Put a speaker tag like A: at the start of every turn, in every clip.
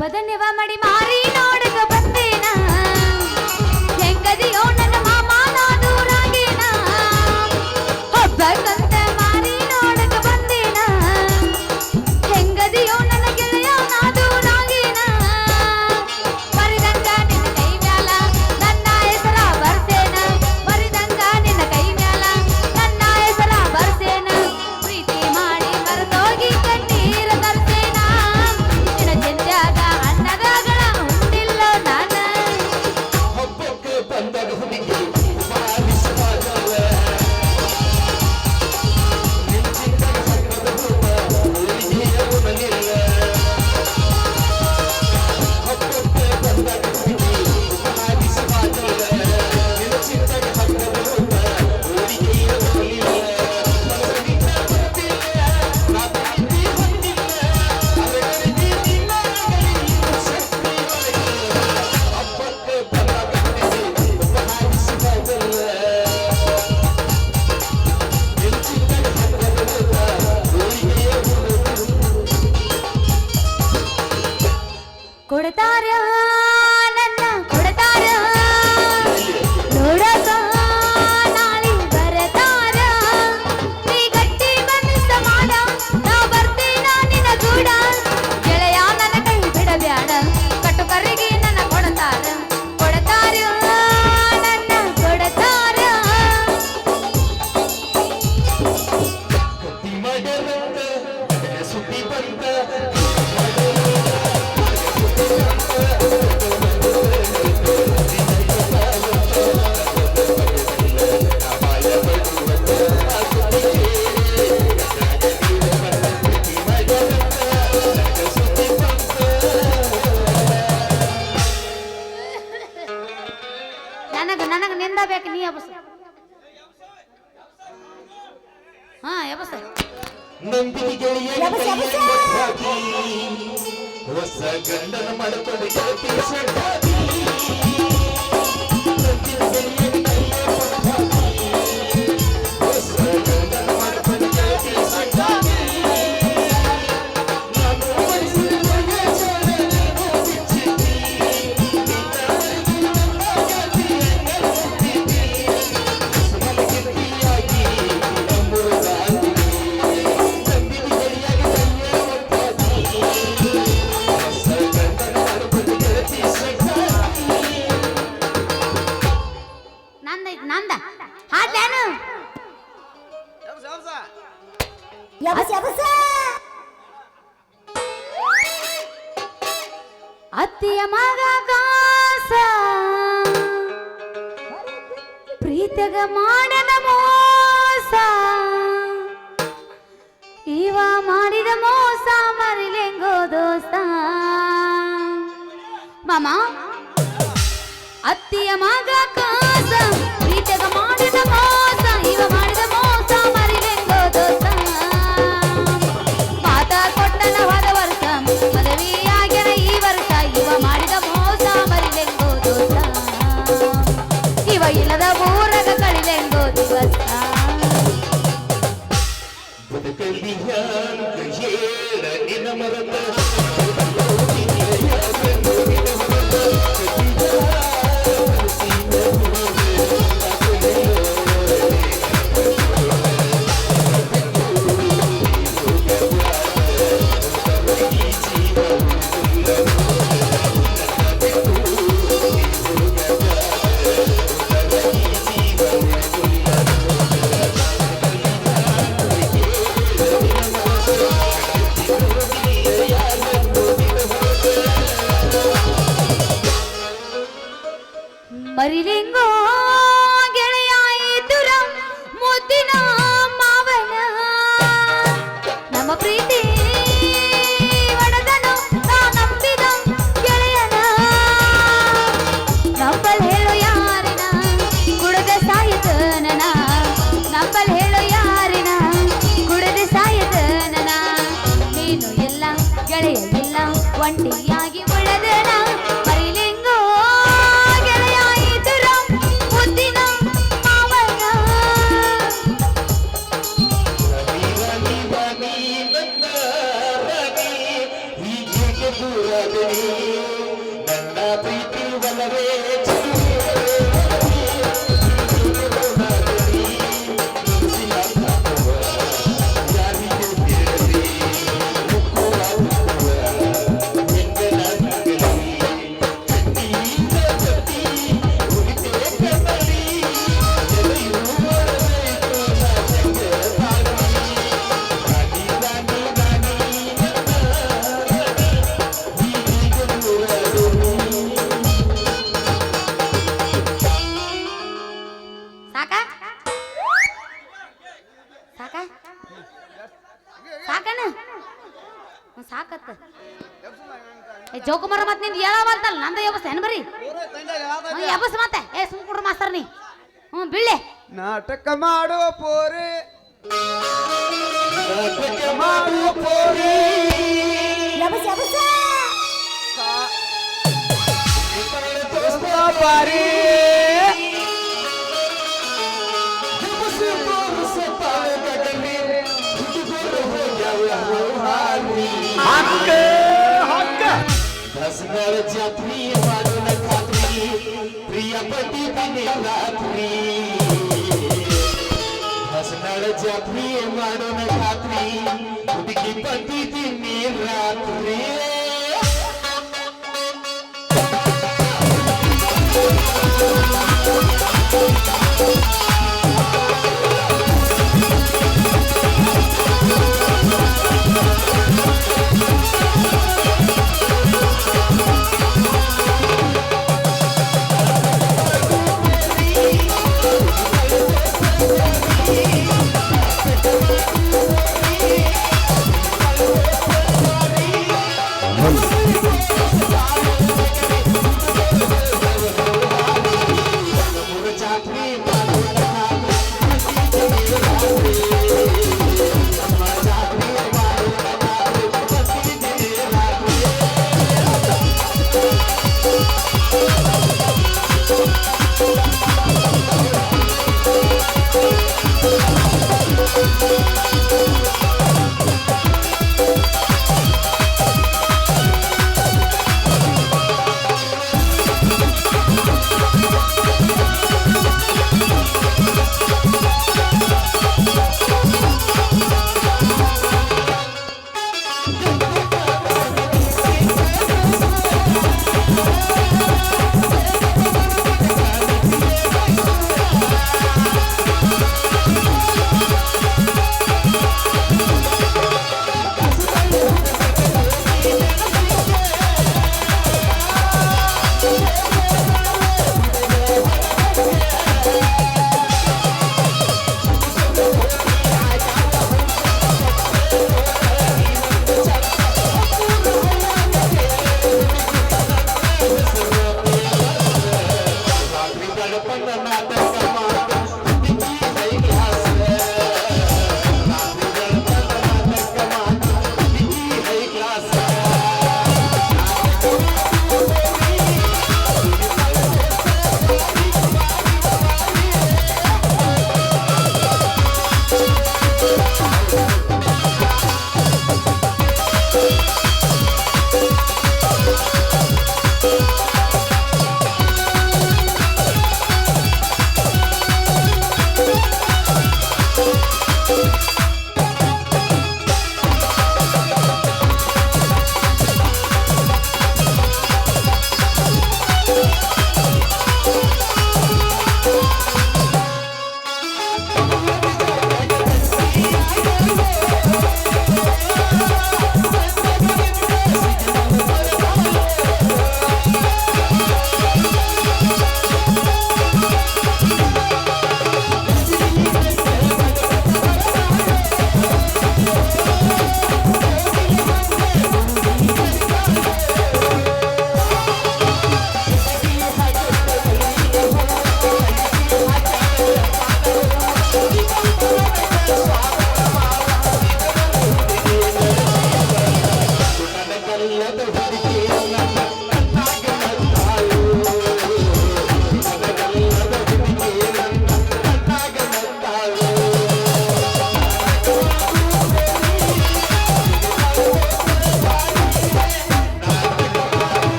A: ಬದನೆವ ಮಾಡಿ ಮಾರಿ ನೋಡಕ ಬಂದೇನ ಹೆಂಗದಿಯೋ ನನ್ನ ಮಾಮ ನಾ ದೂರಾಗೇನ ಹಬ್ಬಕ್ಕಂತ ಮಾರಿ ನೋಡಕ ಬಂದೇನ ಹೆಂಗದಿಯೋ ನನ್ನ ಗೆಳೆಯ ನಾ ದೂರಾಗೇನ ಮರಿದಂಗ ನಿನ್ನ ಕೈ ಮ್ಯಾಲ ನನ್ನ ಹೆಸರ ಬರ್ಸೇನ ಮರಿದಂಗ ನಿನ್ನ ಕೈ ಮ್ಯಾಲ ನನ್ನ ಹೆಸರ ಬರ್ಸೇನ ಪ್ರೀತಿ ಮಾಡಿ ಮರೆತೋಗಿ ಕಣ್ಣೀರ ತರ್ಸೇನ ನಿನ್ನ ಚೆಂದಾಗ ಅನ್ನದಾಗಳ ಹುಟ್ಟಿಲ್ಲ ನಾನ
B: ಹಬ್ಬಕ್ಕೆ ಬಂದಾಗ ಹುಡುಗಿ ಬಾಲಿಸಬಾರಲ್ಲ ನಿಂಚಿಂದ ಹಬ್ಬದ ಹೂವ ಉಳಿದೆಯ ಉಣಲಿಲ್ಲ ಹಬ್ಬಕ್ಕೆ ಬಂದಾಗ ಹುಡುಗಿ ಬಾಲಿಸಬಾರಲ್ಲ ನಿಂಚಿಂದ ಹಬ್ಬದ ಹೂವ ಉಳಿದೆಯ ಉಣಲಿಲ್ಲ ಮನಸ್ಸಿನಿಂದ ಬರ್ತಿಲ್ಲ ನಾ ಪ್ರೀತಿ ಹೊಂದಿಲ್ಲ ಅದರಲ್ಲಿ ನಿನ್ನ ಕೈಯಲ್ಲಿ ಶಕ್ತಿ ಒಳಗಿಲ್ಲ ಹಬ್ಬಕ್ಕೆ ಬಂದಾಗ ಹುಡುಗಿ ಬಾಲಿಸಬಾರಲ್ಲ ನಿಂಚಿಂದ ಹಬ್ಬದ ಹೂವ ಉಳಿದೆಯ
A: ಕೊಡ್ತಾರ ನನ್ನ ಕೊಡ್ತಾರ ನೋಡಕ ನಾಳೆ ಬರತಾರ ನೀ ಗಟ್ಟಿ ಮನಸ್ಸ ಮಾಡ ನಾ ಬರ್ತೇನ ನಿನ್ನ ಕೂಡ ಗೆಳೆಯ ನನ್ನ ಕೈ ಬಿಡಬ್ಯಾಡ ಕಟ್ಟುಕರಿಗೆ ನನ್ನ ಕೊಡ್ತಾರ ಕೊಡ್ತಾರ ನನ್ನ ಕೊಡ್ತಾರ
B: ಕಟ್ಟಿ ಮಾಡರಂತ ಸುದ್ದಿ ಬಂತ
A: ನನಗ ನಿಂದ ಬೇಕು ನೀ ಎಬಸ ಹಾ ಎಬಸ
B: ನಂದಿನಿ ಗೆಳೆಯ ಕೈಯಲ್ಲಿ ಹೊಸ ಗಂಡನ ಮಾಡಿಕೊಂಡು ಗೆಳತಿ ಸಂಗಾತಿ ನಂದಿನಿ ಗೆಳೆಯ ಕೈಯಲ್ಲಿ ಹೊಸ ಗಂಡನ ಮಾಡಿಕೊಂಡು ಗೆಳತಿ ಸಂಗಾತಿ ನಾನು ವಯಸ್ಸಿನ ವಯಸ್ಸಲ್ಲಿ ನೀನು ಬಿಚ್ಚಿದ್ದಿ ನಿನ್ನ ಗೆಳತಿ ಎಂದಿದ್ದಿ ಸುಮನಿಗೆ ಪ್ರಿಯಾಗಿ ನಮ್ಮೂರಾಗಿ ನಂದಿನಿ ಗೆಳೆಯ ಕೈಯಲ್ಲಿ ಹೊಸ ಗಂಡನ ಮಾಡಿಕೊಂಡು ಗೆಳತಿ ಸಂಗಾತಿ
A: ನಂದ ಹಾಡ್ಯಾನು ಅತ್ತಿಯ ಮಗ ಕಾಸ ಪ್ರೀತಗ ಮಾಡದ ಮೋಸ ಇವ ಮಾಡಿದ ಮೋಸ ಮರಿಲೆಂಗೋ ದೋಸ್ತ ಮಾಮ ಅತ್ತಿಯ ಮಗ ಕಾಸ ಪ್ರೀತಗ ಮಾಡಿದ ಮೋಸ ಇವ ಮಾಡಿದ ಮೋಸ ಮರಿಲೆಂಗೋ ದೋಸ್ತ ಮಾತ ಕೊಟ್ಟನ ಹೋದ ವರ್ಷ ಮದುವೆಯಾಗ್ಯನ ಈ ವರ್ಷ ಇವ ಮಾಡಿದ ಮೋಸ ಮರಿಲೆಂಗೋ ದೋಸ್ತ ಇವ ಇಲ್ಲದ ಊರಗ ಕಳಿಲೆಂಗೋ ದಿವಸ
B: ಬದುಕಲ್ಲಿ ಯಾರು ಹೇಳ ನಿನ್ನ ಮರತ
A: ಮರಿಲೆಂಗೋ ಗೆಳೆಯ ಎದುರ ಮುದ್ದಿನ ಮಾವನ ನಮ್ಮ ಪ್ರೀತಿ ಒಡೆದನು ನಾ ನಂಬಿದ ಗೆಳೆಯನ ನಂಬಲ್ ಹೇಳು ಯಾರಿನ ಕುಡದ ಸಾಯಿತನನ ನಂಬಲ್ ಹೇಳು ಯಾರಿನ ಕುಡದ ಸಾಯಿತನನ ನೀನು ಎಲ್ಲ ಗೆಳೆಯ ಇಲ್ಲ ಒಂಟಿಯಾಗಿ ಉಳಿದನ ಮರಿಲೆಂಗೋ ಗೆಳೆಯ ಎದುರ ಮುದ್ದಿನ ಮಾವನ
B: ರವಿ ರವಿ ರವಿ ನನ್ನ ರವಿ ಹೀಗೆ ದೂರದಿನಿ ನನ್ನ ಪ್ರೀತಿ ಒಲವೇ
A: ಸಾಕ ಸಾಕ ಸಾಕಣ್ಣ ಸಾಕತ್ತ ಜೋಕುಮಾರ ಮತ್ ನಿಂದ ಹೇಳವಲ್ತಲ್ಲ ನಂದ ಯಬಸ್ ಏನ್ ಬರಿ ಯಬಸ್ ಮತ್ತೆ ಏ ಸುಮ್ ಕೊಡ್ರ ಮಾಸ್ತರ್ ನೀ ಬೀಳ್ಳೆ
C: ನಾಟಕ ಮಾಡೋ ಪೋರೆ ಮಾಡೋ ಪೋರೆ
A: ಯಬಸ್ ಯಬಸ್
C: ಬಾರಿ ಹಕ್ಕ ಹಕ್ಕ
B: ಹಸನಾಳ ಜಾತ್ರಿ ಮಾಡೋಣ ಖಾತ್ರಿ ಪ್ರಿಯ ಪತಿ ದಿನೇ ರಾತ್ರಿ ಹಸನಾಳ ಜಾತ್ರಿ ಮಾಡೋಣ ಖಾತ್ರಿ ಹುಡುಗಿ ಪತಿ ದಿನೇ ರಾತ್ರಿ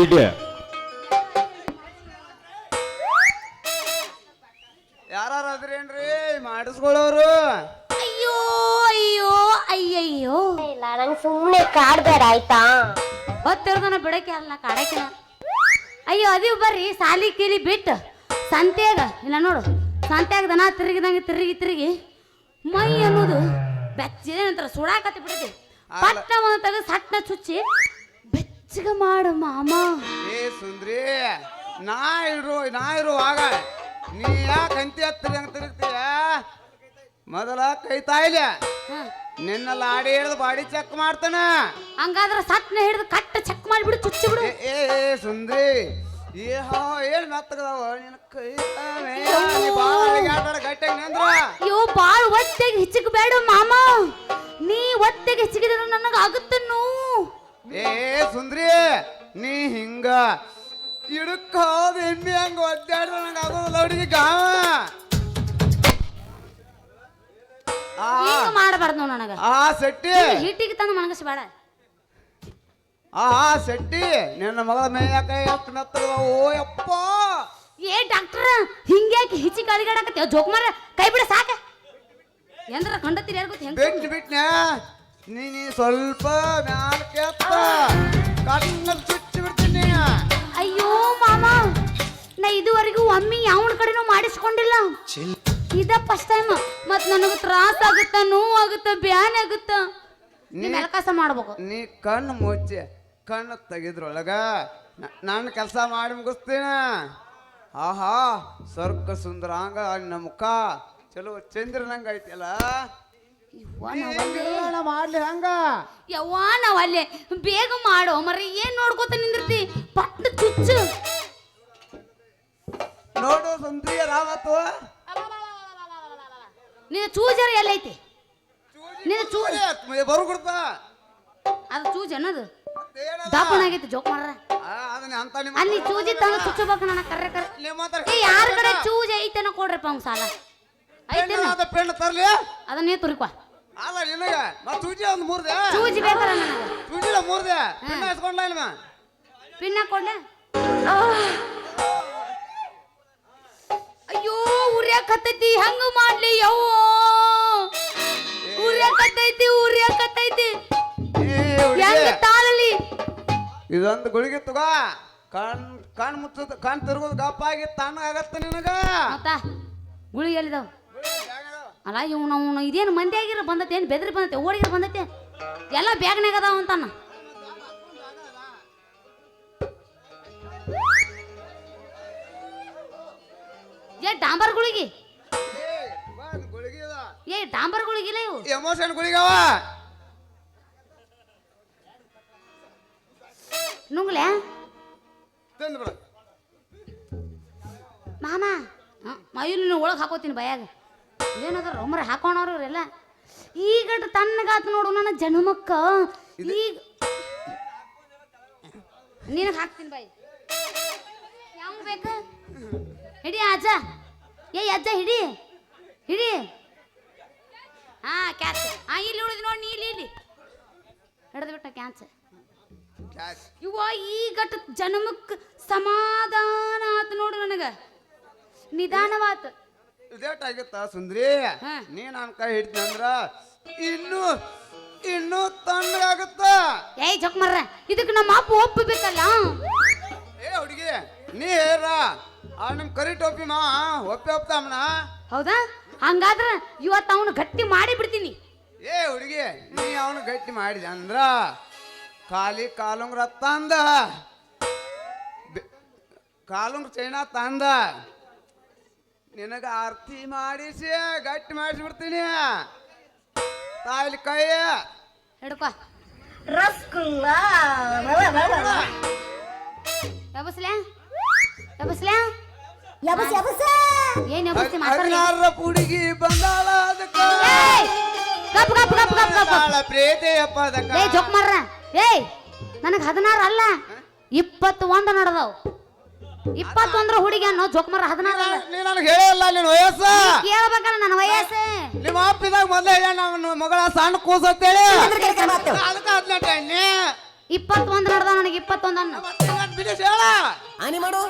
C: ಇಡ್ಡಿ ಯಾರು ಅದ್ರೇನ್ರಿ ಮಾಡಿಸ್ಕೊಳ್ಳೋರು
A: ಅಯ್ಯೋ ಅಯ್ಯೋ ಅಯ್ಯಯ್ಯೋ
D: ಇಲ್ಲ ನಂಗೆ ಸುಮ್ಮನೆ ಕಾಡ್ಬೇಡ ಆಯ್ತಾ
A: ಹೊತ್ತಿರ್ದನ ಬಿಡಕ್ಕೆ ಅಲ್ಲ ಕಾಡಕ್ಕೆ ಅಯ್ಯೋ ಅದು ಬರ್ರಿ ಸಾಲಿ ಕೀಲಿ ಬಿಟ್ಟು ಸಂತ್ಯಾಗ ಇಲ್ಲ ನೋಡು ಸಂತ್ಯಾಗ ದನ ತಿರುಗಿದಂಗೆ ತಿರುಗಿ ಮೈ ಅನ್ನೋದು ಬೆಚ್ಚಗೆ ನಂತರ ಸುಡಾಕತ್ತಿ ಬಿಡತಿ ಪಟ್ಟ ಒಂದು ತೆಗೆದು ಸಟ್ನ ಚುಚ್ಚಿ ಬೆಚ್ಚಗ ಮಾಡು ಮಾಮ.
C: ಏ ಸುಂದ್ರಿ ನಾ ಇರುವಾಗ ನೀ ಯಾಕೆ ಅಂತಿ ಹತ್ತಿರ ತಿರುಗ್ತೀಯ ಮೊದಲ ಕೈ ತಾಯಿಲೆ ನಿನ್ನ ಲಾಡಿ ಹಿಡಿದು ಬಾಡಿ ಚೆಕ್ ಮಾಡ್ತಾನ
A: ಹಂಗಾದ್ರೆ ಸಟ್ನ ಹಿಡಿದು ಕಟ್ಟ ಚೆಕ್ ಮಾಡಿಬಿಡು ಚುಚ್ಚಿ ಬಿಡು.
C: ಏ ಸುಂದ್ರಿ ಏನ್ ಮೆತ್ತಗದಾವ ನಿನ್ನ ಕೈ ಗಟ್ಟಿಯಾಗಿ ನಿಂದ್ರ
A: ಅಯ್ಯೋ ಬಾಳ ಒತ್ತೆಗೆ ಹಿಚ್ಚಕ್ ಬೇಡ ಮಾಮ, ನೀ ಒತ್ತೆಗೆ ಹಿಚ್ಚಗಿದ್ರೆ ನನಗ ಆಗುತ್ತೆ ನೋವು.
C: ಏ ಸುಂದ್ರಿ ನೀ ಹಿಂಗ ಇಡಕ್ ಹೋದ ಎಮ್ಮೆ ಹಂಗ ಒದ್ದಾಡ್ರ ನಂಗೆ ಆಗೋದಿಲ್ಲ ಹುಡುಗಿ ಗಾವ
A: ಹಿಂಗ ಮಾಡಬಾರ್ದು ನೋಡು ನನಗ.
C: ಆ ಸೆಟ್ಟಿ
A: ಹೀಟಿಗೆ ತಂದು ಮನಗಸ ಬೇಡ.
C: ಆ ಸೆಟ್ಟಿ ನಿನ್ನ ಮಗಳ ಮೇಯಾಕ ಎಷ್ಟು ಮೆತ್ತಗದ ಓ ಯಪ್ಪ.
A: ಏ ಡಾಕ್ಟರ್ ಹಿಂಗ್ಯಾಕೆ ಹಿಚ್ಚಿ ಕಳಿಗಾಡಕತ್ತೀವ ಜೋಕ್ ಮಾರ ಕೈ ಬಿಡ ಸಾಕ ಎಂದ್ರ ಕಂಡತ್ತೀರಿ ಯಾರು ಗೊತ್ತ ಹೆಂಗ್
C: ಬಿಟ್ನ್ಯಾ ನೀ ಸ್ವಲ್ಪ ಮ್ಯಾಲ ಕೆತ್ತ ಕಣ್ಣಲ್ಲಿ ಚುಚ್ಚಿ ಬಿಡ್ತೀನಿ.
A: ಅಯ್ಯೋ ಮಾಮ ನಾ ಇದುವರೆಗೂ ಒಮ್ಮೆ ಯಾವನ ಕಡೆನೂ ಮಾಡಿಸ್ಕೊಂಡಿಲ್ಲ, ಇದ ಫಸ್ಟ್ ಟೈಮ್. ಮತ್ ನನಗ ತ್ರಾಸ ಆಗುತ್ತ, ನೋವು ಆಗುತ್ತ, ಬ್ಯಾನ್ ಆಗುತ್ತ. ನೀ ಮೆಲ್ಕಾಸ ಮಾಡ್ಬೇಕು.
C: ನೀ ಕಣ್ಣು ಮುಚ್ಚಿ ಕಣ್ಣು ತೆಗಿದ್ರೊಳಗ ನಾನು ಕೆಲಸ ಮಾಡಿ ಮುಗಿಸ್ತೀನಿ. ಆಹಾ ಸ್ವರ್ಗ ಸುಂದರಾಂಗ ನಿನ್ನ ಮುಖ ಚಲೋ ಚಂದ್ರನಂಗ ಐತಿಲ್ಲ ಮಾಡ್ಲಿ ಹಂಗ.
A: ಯವ್ವಾ ನಾವ್ ಅಲ್ಲೇ ಬೇಗ ಮಾಡೋ ಮರ್ರಿ, ಏನ್ ನೋಡ್ಕೋತ ನಿಂದಿರ್ತಿ ಪಟ್ಟ ಚುಚ್ಚು.
C: ನೋಡು ಸುಂದ್ರಿಯ ರಾಮತ್ತು
A: ನಿನ್ನ ಚೂಜರ ಎಲ್ಲೈತಿ? ನಿನ್ನ ಚೂಜ
C: ಬರು ಕೊಡ್ತಾ
A: ಅದು ಚೂಜ್ ಅನ್ನೋದು ದಾಪನಾಗೈತಿ ಜೋಕ್ ಮಾಡ್ರ. ಅಲ್ಲಿ ಚೂಜಿ ತಂದು ಚುಚ್ಚಬೇಕು ನನ್ನ ಕರ್ರೆ ಕರ್ರೆ. ಯಾರ ಕಡೆ ಚೂಜ್ ಐತೆನ ಕೊಡ್ರಪ್ಪ ಅವ್ನ ಸಾಲ ಐತೆ
C: ಪೆಣ್ಣ ತರ್ಲಿ
A: ಅದನ್ನೇ ತುರಿಕೊ.
C: ಅಲ್ಲ ನಿನಗ ಮತ್ ಚೂಜಿ ಒಂದು ಮೂರ್ದೆ
A: ಚೂಜಿ ಬೇಕಲ್ಲ ನನಗ.
C: ಚೂಜಿಲ ಮೂರ್ದೆ ಪೆಣ್ಣ ಇಸ್ಕೊಂಡ್ಲ ಇಲ್ಲ
A: ಪಿನ್ನ ಕೊಡ್ಲೆ. ಅಯ್ಯೋ ಉರ್ಯಾಕತ್ತೈತಿ ಹಂಗ ಮಾಡ್ಲಿ ಯವ್ವ ಉರ್ಯಾಕತ್ತೈತಿ ಹೆಂಗ ತಾಳಲಿ.
C: ಇದೊಂದು ಗುಳಿಗೆ ತಗ ಕಣ್ ಮುಚ್ಚದ ಕಣ್ ತಿರುಗೋದು ಗಪ್ಪಾಗಿ ತಣ್ಣಗಾಗತ್ತ ನಿನಗ.
A: ಮತ್ತ ಗುಳಿ ಎಲ್ಲಿದಾವ ಅಲ್ಲ ಇವ್ನು ಇದೇನು ಮಂದಿ ಆಗಿರ ಬಂದತೆ ಏನು ಬೆದರಿ ಬಂದತೆ ಓಡಿಗಿರ ಬಂದತೆ ಎಲ್ಲ ಬ್ಯಾಗ್ನಾಗ ಅದಾವ ಅಂತಾನ. ಏ ಡಾಂಬರ್ ಗುಳಿಗಿ ಏ ಡಾಂಬರ್ ಗುಳಿಗಿಲ್ಲ ಇವು
C: ಎಮೋಷನ್ ಗುಳಿಗವ
A: ನುಂಗ್ಲೆ
C: ತಂದು ಬಿಡ
A: ಮಾಮ. ಮೈಲಿನ ಒಳಗೆ ಹಾಕೋತೀನಿ ಬಯಾಗ ಏನದ ರೊಮ್ಮರ ಹಾಕೋಣವ್ರು ಇವರೆಲ್ಲ. ಈಗ ತಣ್ಣಗಾತ್ ನೋಡು ನನ್ನ ಜನ್ಮಕ್ಕ. ಈಗ ನಿನಗೆ ಹಾಕ್ತೀನಿ ಬಾಯಿ ಯಾವ ಬೇಕು ಹಿಡಿ ಅಜ್ಜ. ಏ ಅಜ್ಜ ಹಿಡಿ ಹಿಡಿ. ಹಾ ಕ್ಯಾಚ್. ಹಾ ಇಲ್ಲಿ ಉಳಿದು ನೋಡಿ ನೀ ಇಲ್ಲಿ ಹಿಡಿದು ಬಿಟ್ಟ ಕ್ಯಾಚ್. ಇವ ಈಗ ಜನ್ಮಕ್ಕೆ ಸಮಾಧಾನ ಆತ ನೋಡು ನನಗ ನಿಧಾನವಾತ.
C: ಇದೇಟ್ ಆಗಿತ್ತ ಸುಂದ್ರಿ ನೀ ನನ್ನ ಕೈ ಹಿಡ್ತೀನಿ ಅಂದ್ರ ಇನ್ನೂ ತಣ್ಣಗಾಗುತ್ತ.
A: ಏಯ್ ಜೋಕ್ ಮರ್ರ ಇದಕ್ಕೆ ನಮ್ಮ ಅಪ್ಪ ಒಪ್ಪಬೇಕಲ್ಲ.
C: ಏ ಹುಡುಗಿ ನೀ ಹೇಳ ನಮ್ ಕರಿ ಟೋಪಿ ಮಾ ಒಪ್ತಾಮಣ.
A: ಹೌದಾ ಹಂಗಾದ್ರ ಇವತ್ತು ಅವನು ಗಟ್ಟಿ ಮಾಡಿ ಬಿಡ್ತೀನಿ.
C: ಏ ಹುಡುಗಿ ನೀ ಅವನು ಗಟ್ಟಿ ಮಾಡಿದ ಅಂದ್ರ ಖಾಲಿ ಕಾಲುಂಗ್ರ ತಂದ ಕಾಲುಂಗ್ರ ಚೈನಾ ತಂದ ನಿನಗ ಆರ್ತಿ ಮಾಡಿಸಿ ಗಟ್ಟಿ ಮಾಡಿಸ್ಬಿಡ್ತೀನಿ. ತಾಯಿಲಿ ಕೈ
A: ಹಿಡ್ಕೊ
D: ರಸಗುಲ್ಲ
A: ಯಬಸ್ಲ್ಯಾ ಯಬಸ್ಲ್ಯಾ ಏನ್ ಯಬಸ್ಸಿ
C: ಹರಿನಾರ ಹುಡುಗಿ ಬಂದಾಳ ಅದಕ್ಕ
A: ಗಪ್ ಗಪ್ ಗಪ್ ಗಪ್ ಗಪ್
C: ಪ್ರೀತಿಯಪ್ಪ ಅದಕ್ಕ.
A: ಏಯ್ ಜೋಕ್ ಮಾರ್ರ ಏಯ್ ನನಗೆ 16 ಅಲ್ಲ 21 ನಡೆದವು. 21 ಹುಡುಗಿ ಅನ್ನೋ ಜೋಕ್ ಮಾರ 16 ಅಲ್ಲ.
C: ನೀ ನನಗೆ ಹೇಳಿಲ್ಲ ನಿನ್ನ ವಯಸ್ಸು
A: ಕೇಳಬೇಕಲ್ಲ ನನ್ನ ವಯಸ್ಸು.
C: ನಿಮ್ಮ ಅಪ್ಪಿದಾಗ ಮೊದಲೇ ಹೇಳ ನಮ್ಮ ಮಗಳ ಸಣ್ಣ ಕೂಸತ್ತೇಳಿ ಅದಕ್ಕೆ 18
A: 21 ನಡೆದ ನನಗೆ 21 ಅನ್ನ
C: ಬಿಡಿಸಿ ಹೇಳ
E: ಆನಿ ಮಾಡು